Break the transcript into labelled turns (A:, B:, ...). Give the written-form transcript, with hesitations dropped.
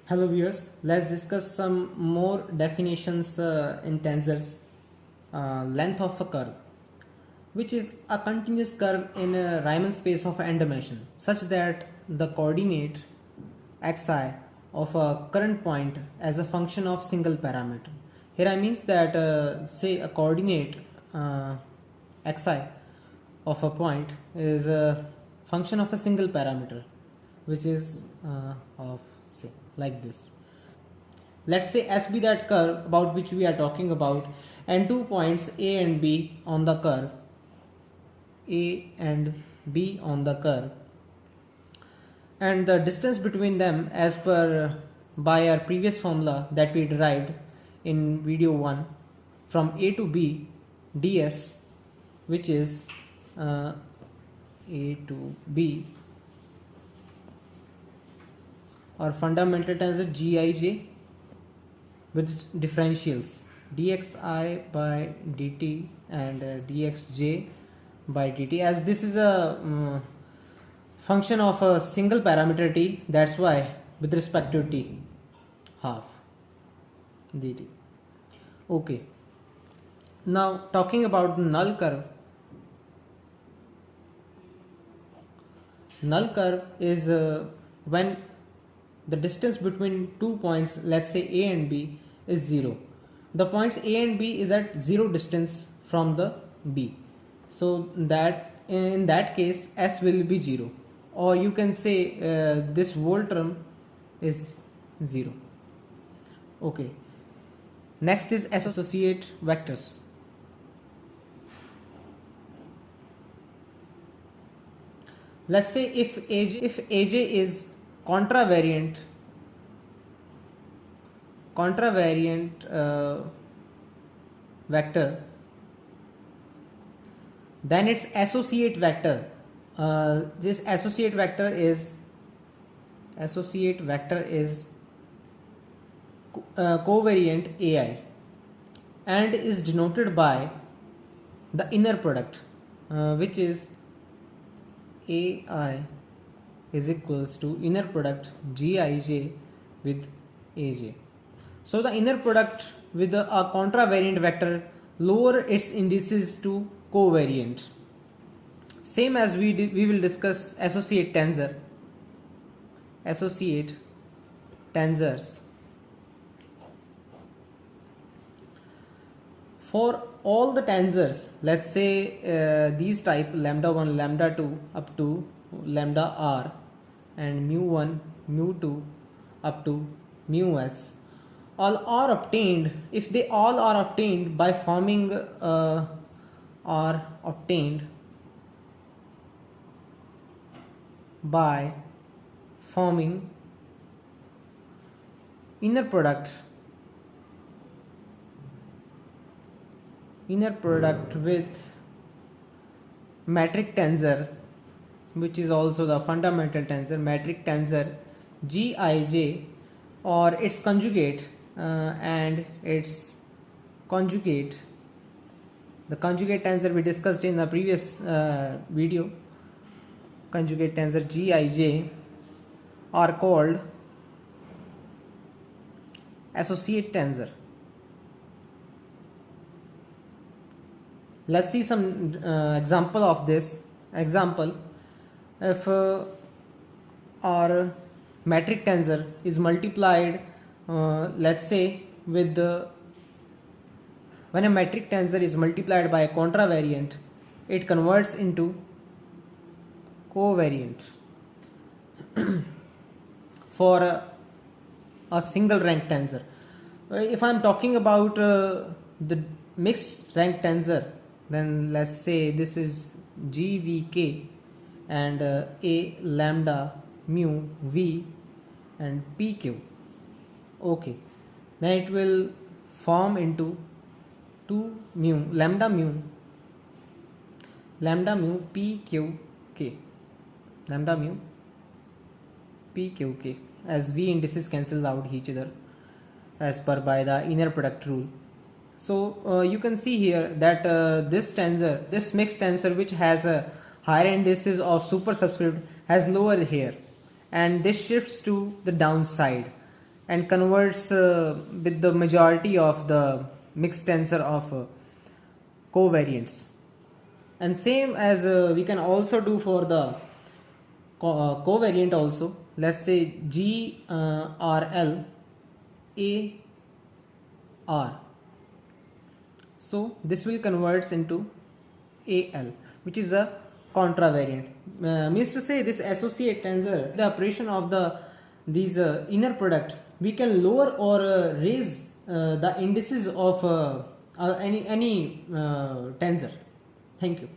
A: Hello viewers, let's discuss some more definitions in tensors. Length of a curve, which is a continuous curve in a Riemann space of n dimension, such that the coordinate xi of a current point as a function of single parameter. Here I means that say a coordinate xi of a point is a function of a single parameter, which is of say like this. Let's say S be that curve about which we are talking about, and 2 points A and B on the curve, A and B on the curve, and the distance between them as per by our previous formula that we derived in video 1 from A to B ds, which is A to B, or fundamental tensor Gij with differentials dxi by dt and dxj by dt. As this is a function of a single parameter t, that's why with respect to t half dt. Okay, now talking about null curve. Null curve is when the distance between 2 points, let's say A and B, is 0. The points A and B is at 0 distance from the B, so that in that case S will be 0, or you can say this whole term is 0. Okay, next is associate vectors. Let's say if AJ is contravariant vector, then its associate vector, this associate vector is covariant AI and is denoted by the inner product, which is AI is equals to inner product Gij with Aj. So the inner product with a contravariant vector lower its indices to covariant. Same as we will discuss associate tensors. For all the tensors, let's say these type lambda 1, lambda 2 up to lambda r, and mu1, mu2 up to mu s, all are obtained if they all are obtained by forming inner product with metric tensor, which is also the fundamental tensor, metric tensor Gij, or its conjugate and its conjugate. The conjugate tensor we discussed in the previous video. Conjugate tensor Gij are called associate tensor. Let's see some example of this. Example, if our metric tensor is multiplied, let's say with when a metric tensor is multiplied by a contravariant, it converts into covariant for a single rank tensor. If I am talking about the mixed rank tensor, then let's say this is GVK and A lambda mu V and PQ. Okay, then it will form into 2 mu lambda mu PQK, lambda mu PQK, as V indices cancel out each other as per by the inner product rule. So you can see here that this mixed tensor, which has a higher indices of superscript, has lower here, and this shifts to the downside, and converts with the majority of the mixed tensor of covariants. And same as we can also do for the covariant also. Let's say G R L A R. So this will converts into AL, which is the contravariant. Means to say, this associate tensor, the operation of these inner product, we can lower or raise the indices of any tensor. Thank you.